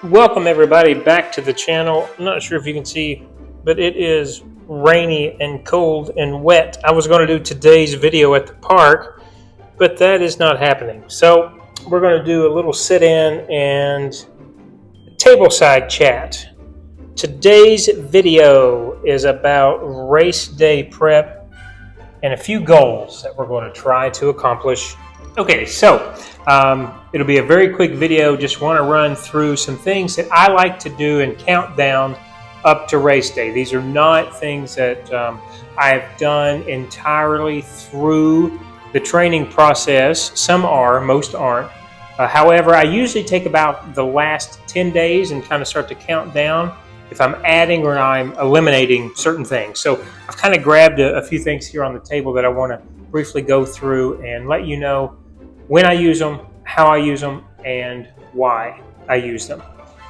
Welcome everybody back to the channel. I'm not sure if you can see, but it is rainy and cold and wet. I was going to do today's video at the park, but that is not happening. So we're going to do a little sit-in and tableside chat. Today's video is about race day prep and a few goals that we're going to try to accomplish. Okay, so it'll be a very quick video. Just want to run through some things that I like to do and count down up to race day. These are not things that I've done entirely through the training process. Some are, most aren't. However, I usually take about the last 10 days and kind of start to count down if I'm adding or I'm eliminating certain things. So I've kind of grabbed a few things here on the table that I want to briefly go through and let you know when I use them, how I use them, and why I use them.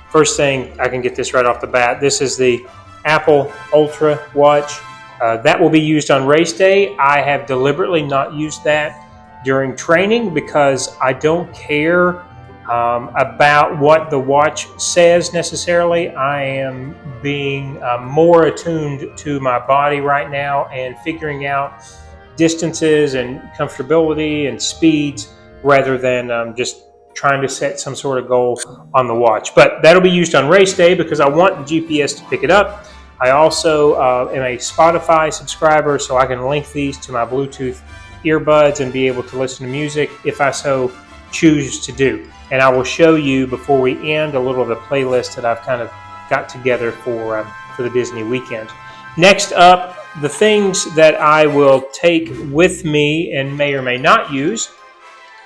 First thing, I can get this right off the bat. This is the Apple Ultra watch. That will be used on race day. I have deliberately not used that during training because I don't care about what the watch says necessarily. I am being more attuned to my body right now and figuring out distances and comfortability and speeds rather than just trying to set some sort of goal on the watch. But that'll be used on race day because I want the GPS to pick it up. I also am a Spotify subscriber, so I can link these to my Bluetooth earbuds and be able to listen to music if I so choose to do. And I will show you before we end a little of the playlist that I've kind of got together for the Disney weekend. Next up, the things that I will take with me and may or may not use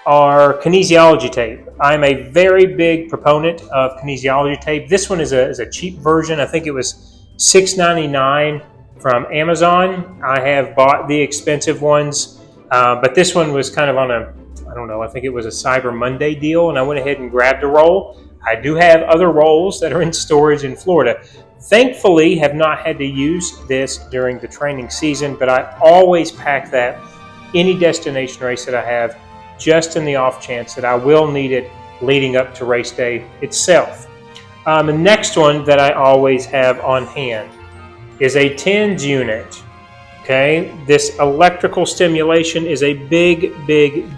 are kinesiology tape. I'm a very big proponent of kinesiology tape. This one is a cheap version. I think it was $6.99 from Amazon. I have bought the expensive ones, but this one was kind of on I think it was a Cyber Monday deal, and I went ahead and grabbed a roll. I do have other rolls that are in storage in Florida. Thankfully, have not had to use this during the training season, but I always pack that any destination race that I have, just in the off chance that I will need it leading up to race day itself. The next one that I always have on hand is a TENS unit. Okay, this electrical stimulation is a big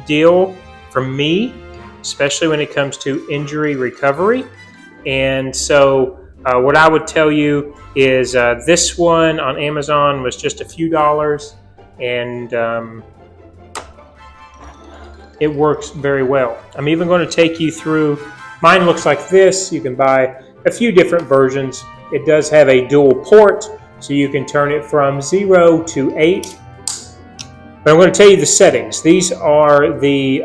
deal for me, especially when it comes to injury recovery. And so what I would tell you is this one on Amazon was just a few dollars, and it works very well. I'm even going to take you through, mine looks like this. You can buy a few different versions. It does have a dual port, so you can turn it from 0 to 8. But I'm going to tell you the settings. These are the,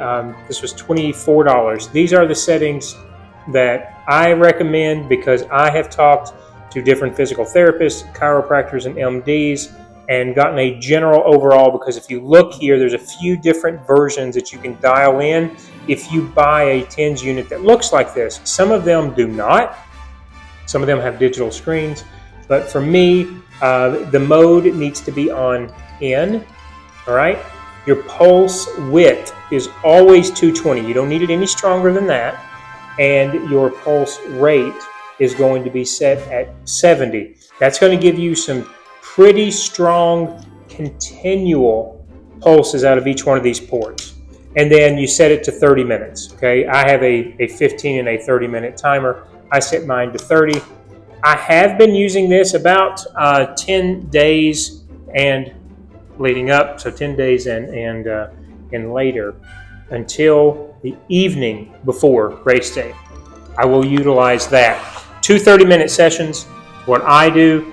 this was $24. These are the settings that I recommend because I have talked to different physical therapists, chiropractors, and MDs and gotten a general overall, because if you look here, there's a few different versions that you can dial in if you buy a TENS unit that looks like this. Some of them do not. Some of them have digital screens. But for me, the mode needs to be on in, all right? Your pulse width is always 220. You don't need it any stronger than that. And your pulse rate is going to be set at 70. That's going to give you some pretty strong continual pulses out of each one of these ports. And then you set it to 30 minutes, okay? I have a 15 and a 30-minute timer. I set mine to 30. I have been using this about 10 days and leading up, so 10 days and later until the evening before race day. I will utilize that. 2 30-minute sessions, what I do.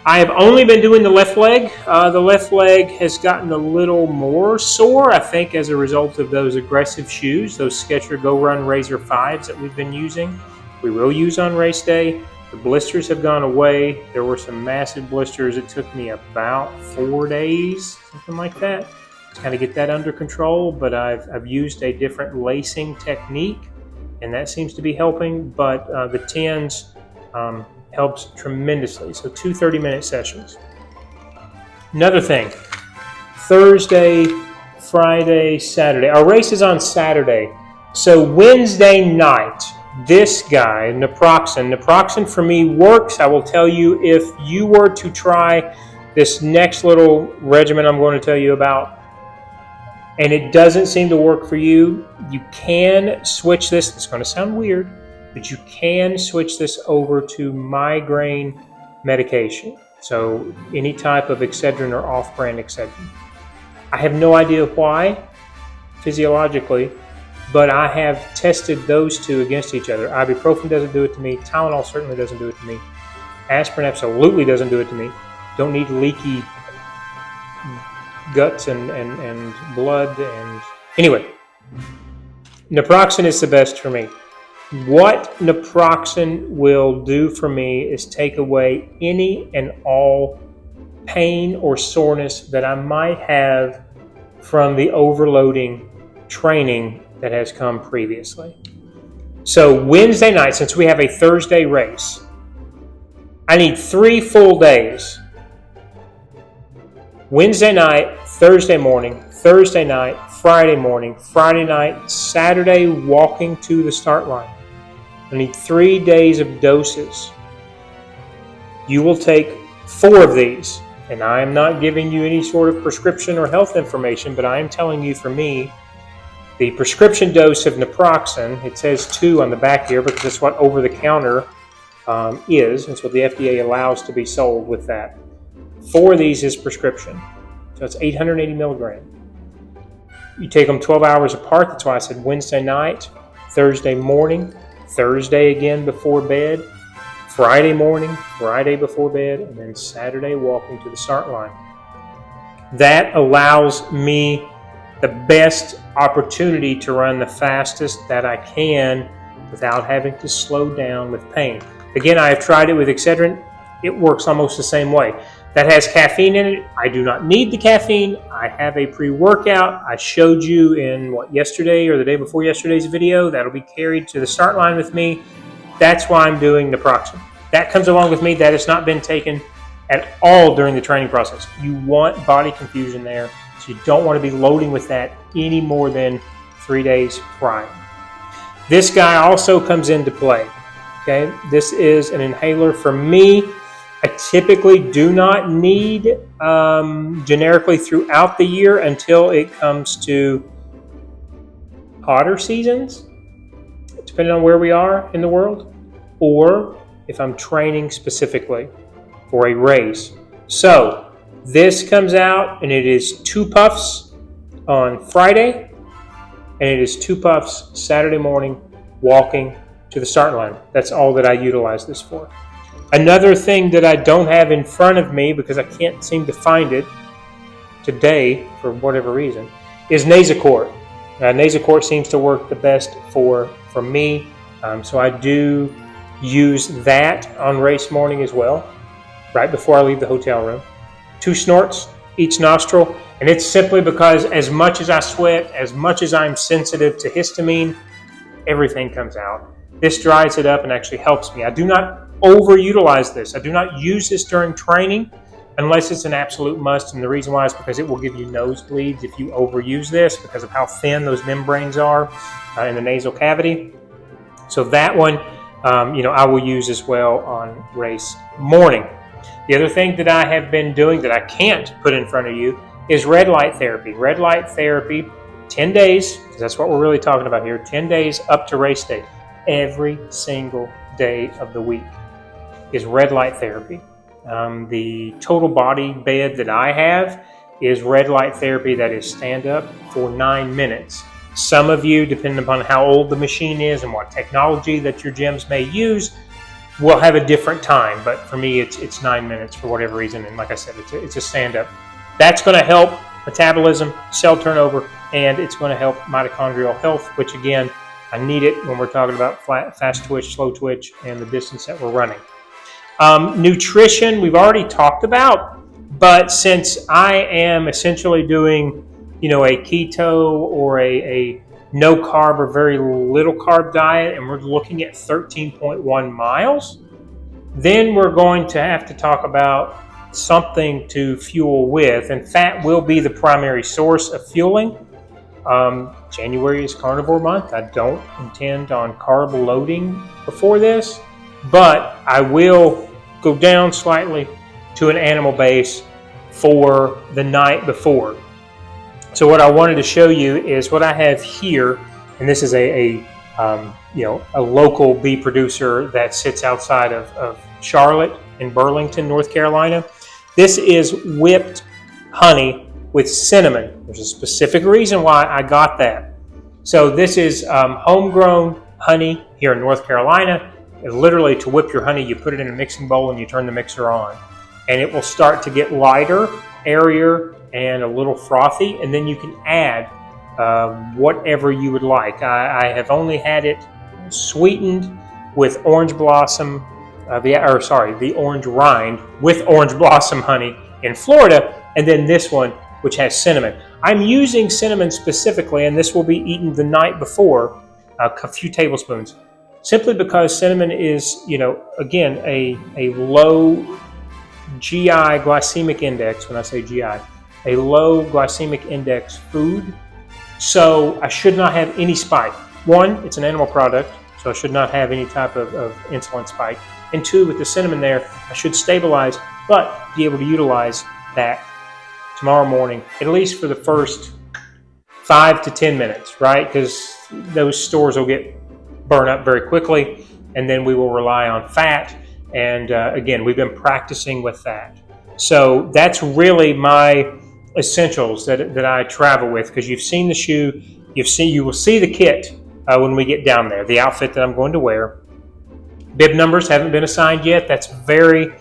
I have only been doing the left leg. The left leg has gotten a little more sore, I think, as a result of those aggressive shoes, those Skechers Go Run Razor 5s that we've been using. We will use on race day. The blisters have gone away. There were some massive blisters. It took me about 4 days, something like that, to kind of get that under control. But I've used a different lacing technique, and that seems to be helping. But the TENS helps tremendously. So 2 30-minute sessions. Another thing, Thursday, Friday, Saturday. Our race is on Saturday. So Wednesday night, this guy, naproxen. Naproxen for me works. I will tell you, if you were to try this next little regimen I'm going to tell you about, and it doesn't seem to work for you, you can switch this. It's going to sound weird, but you can switch this over to migraine medication. So any type of Excedrin or off-brand Excedrin. I have no idea why, physiologically, but I have tested those two against each other. Ibuprofen doesn't do it to me. Tylenol certainly doesn't do it to me. Aspirin absolutely doesn't do it to me. Don't need leaky guts and blood. And anyway, naproxen is the best for me. What naproxen will do for me is take away any and all pain or soreness that I might have from the overloading training that has come previously. So Wednesday night, since we have a Thursday race, I need 3 full days. Wednesday night, Thursday morning, Thursday night, Friday morning, Friday night, Saturday walking to the start line. I need 3 days of doses. You will take 4 of these, and I am not giving you any sort of prescription or health information, but I am telling you, for me, the prescription dose of naproxen, it says 2 on the back here because that's what over-the-counter is. It's what the FDA allows to be sold with that. 4 of these is prescription. So it's 880 milligrams. You take them 12 hours apart. That's why I said Wednesday night, Thursday morning, Thursday again before bed, Friday morning, Friday before bed, and then Saturday walking to the start line. That allows me the best opportunity to run the fastest that I can without having to slow down with pain. Again, I have tried it with Excedrin. It works almost the same way. That has caffeine in it. I do not need the caffeine. I have a pre-workout. I showed you in yesterday or the day before yesterday's video. That'll be carried to the start line with me. That's why I'm doing naproxen. That comes along with me. That has not been taken at all during the training process. You want body confusion there. So you don't want to be loading with that any more than 3 days prior. This guy also comes into play. Okay, this is an inhaler for me. I typically do not need generically throughout the year until it comes to hotter seasons, depending on where we are in the world, or if I'm training specifically for a race. So this comes out and it is 2 puffs on Friday and it is 2 puffs Saturday morning walking to the start line. That's all that I utilize this for. Another thing that I don't have in front of me because I can't seem to find it today for whatever reason is Nasacort. Nasacort seems to work the best for me, so I do use that on race morning as well, right before I leave the hotel room. 2 snorts each nostril, and it's simply because as much as I sweat, as much as I'm sensitive to histamine, everything comes out. This dries it up and actually helps me. I do not overutilize this. I do not use this during training unless it's an absolute must, and the reason why is because it will give you nosebleeds if you overuse this because of how thin those membranes are in the nasal cavity. So that one, I will use as well on race morning. The other thing that I have been doing that I can't put in front of you is red light therapy. Red light therapy, 10 days, because that's what we're really talking about here, 10 days up to race day. Every single day of the week is red light therapy. The total body bed that I have is red light therapy that is stand up for 9 minutes. Some of you, depending upon how old the machine is and what technology that your gyms may use, will have a different time. But for me, it's 9 minutes for whatever reason. And like I said, it's a stand up. That's going to help metabolism, cell turnover, and it's going to help mitochondrial health, which again, I need it when we're talking about fast twitch, slow twitch, and the distance that we're running. Nutrition, we've already talked about, but since I am essentially doing, a keto or a no carb or very little carb diet, and we're looking at 13.1 miles, then we're going to have to talk about something to fuel with, and fat will be the primary source of fueling. January is carnivore month. I don't intend on carb loading before this, but I will go down slightly to an animal base for the night before. So what I wanted to show you is what I have here, and this is a local bee producer that sits outside of Charlotte in Burlington, North Carolina. This is whipped honey with cinnamon. There's a specific reason why I got that. So this is homegrown honey here in North Carolina. Literally, to whip your honey, you put it in a mixing bowl and you turn the mixer on, and it will start to get lighter, airier, and a little frothy, and then you can add whatever you would like. I have only had it sweetened with orange blossom, the orange rind with orange blossom honey in Florida, and then this one, which has cinnamon. I'm using cinnamon specifically, and this will be eaten the night before, a few tablespoons, simply because cinnamon is, again, a low GI glycemic index. When I say GI, a low glycemic index food. So I should not have any spike. One, it's an animal product, so I should not have any type of insulin spike. And two, with the cinnamon there, I should stabilize, but be able to utilize that tomorrow morning, at least for the first 5 to 10 minutes, right? Because those stores will get burned up very quickly, and then we will rely on fat. And again, we've been practicing with that. So that's really my essentials that I travel with, because you've seen the shoe, you will see the kit when we get down there, the outfit that I'm going to wear. Bib numbers haven't been assigned yet. That's very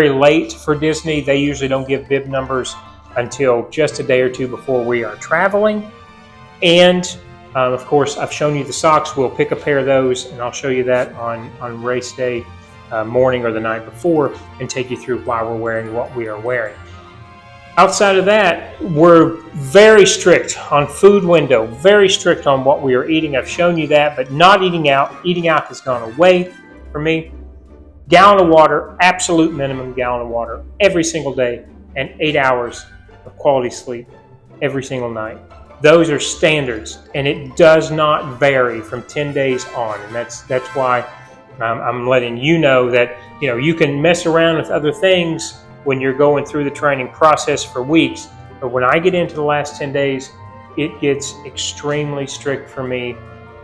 late for Disney. They usually don't give bib numbers until just a day or two before we are traveling. And of course, I've shown you the socks. We'll pick a pair of those, and I'll show you that on race day morning or the night before, and take you through why we're wearing what we are wearing. Outside of that, we're very strict on food window, very strict on what we are eating. I've shown you that, but not eating out. Eating out has gone away for me. Gallon of water, absolute minimum gallon of water every single day, and 8 hours of quality sleep every single night. Those are standards, and it does not vary from 10 days on, and that's why I'm letting you know that you can mess around with other things when you're going through the training process for weeks, but when I get into the last 10 days, it gets extremely strict for me,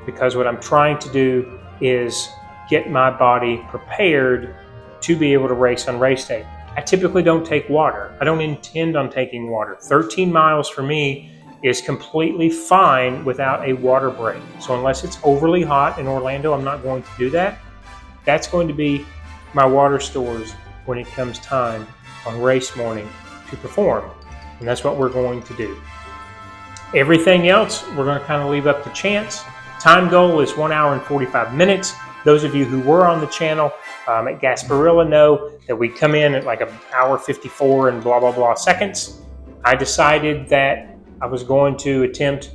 because what I'm trying to do is get my body prepared to be able to race on race day. I typically don't take water. I don't intend on taking water. 13 miles for me is completely fine without a water break. So unless it's overly hot in Orlando, I'm not going to do that. That's going to be my water stores when it comes time on race morning to perform. And that's what we're going to do. Everything else, we're going to kind of leave up to chance. Time goal is 1 hour and 45 minutes. Those of you who were on the channel at Gasparilla know that we come in at like 1 hour 54 and blah, blah, blah seconds. I decided that I was going to attempt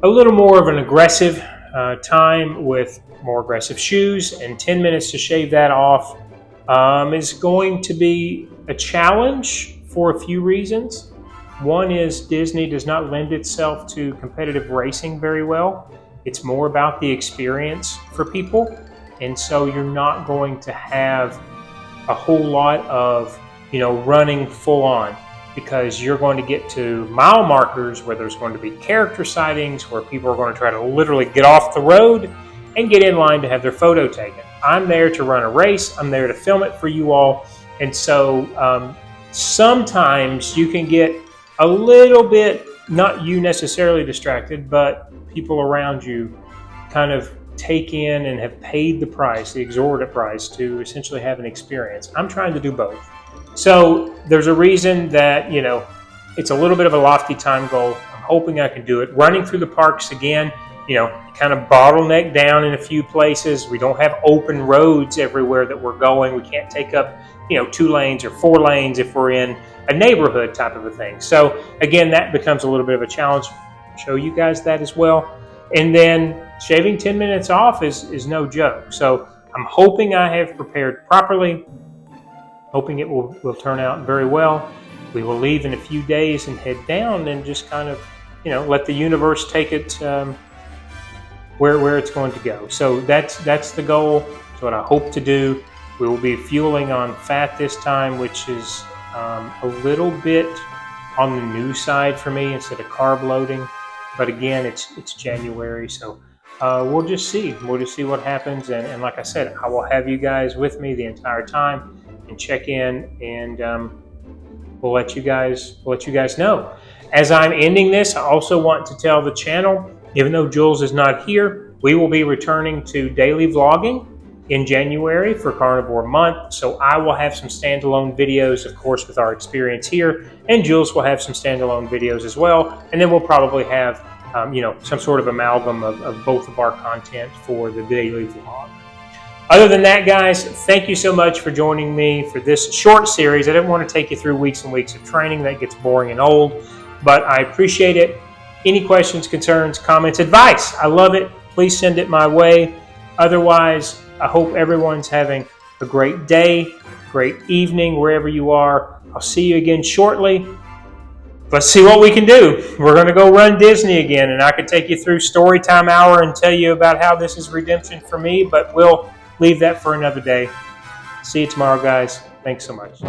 a little more of an aggressive time with more aggressive shoes, and 10 minutes to shave that off is going to be a challenge for a few reasons. One is Disney does not lend itself to competitive racing very well. It's more about the experience for people, and so you're not going to have a whole lot of running full on, because you're going to get to mile markers where there's going to be character sightings, where people are going to try to literally get off the road and get in line to have their photo taken. I'm there to run a race. I'm there to film it for you all. And so sometimes you can get a little bit, not you necessarily distracted, but people around you kind of take in and have paid the price, the exorbitant price, to essentially have an experience. I'm trying to do both. So there's a reason that, it's a little bit of a lofty time goal. I'm hoping I can do it. Running through the parks again, kind of bottleneck down in a few places. We don't have open roads everywhere that we're going. We can't take up, 2 lanes or 4 lanes if we're in a neighborhood type of a thing. So again, that becomes a little bit of a challenge. I'll show you guys that as well. And then shaving 10 minutes off is no joke. So I'm hoping I have prepared properly, hoping it will turn out very well. We will leave in a few days and head down and just kind of let the universe take it where it's going to go. So that's the goal. It's what I hope to do. We will be fueling on fat this time, which is a little bit on the new side for me instead of carb loading. But again, it's January, so we'll just see. We'll just see what happens. And like I said, I will have you guys with me the entire time and check in, and we'll let you guys know. As I'm ending this, I also want to tell the channel, even though Jules is not here, we will be returning to daily vlogging in January for Carnivore Month. So I will have some standalone videos, of course, with our experience here, and Jules will have some standalone videos as well. And then we'll probably have, some sort of amalgam of both of our content for the daily vlog. Other than that, guys, thank you so much for joining me for this short series. I didn't want to take you through weeks and weeks of training. That gets boring and old, but I appreciate it. Any questions, concerns, comments, advice, I love it. Please send it my way. Otherwise, I hope everyone's having a great day, great evening, wherever you are. I'll see you again shortly. Let's see what we can do. We're going to go run Disney again, and I could take you through Storytime Hour and tell you about how this is redemption for me, but we'll leave that for another day. See you tomorrow, guys. Thanks so much.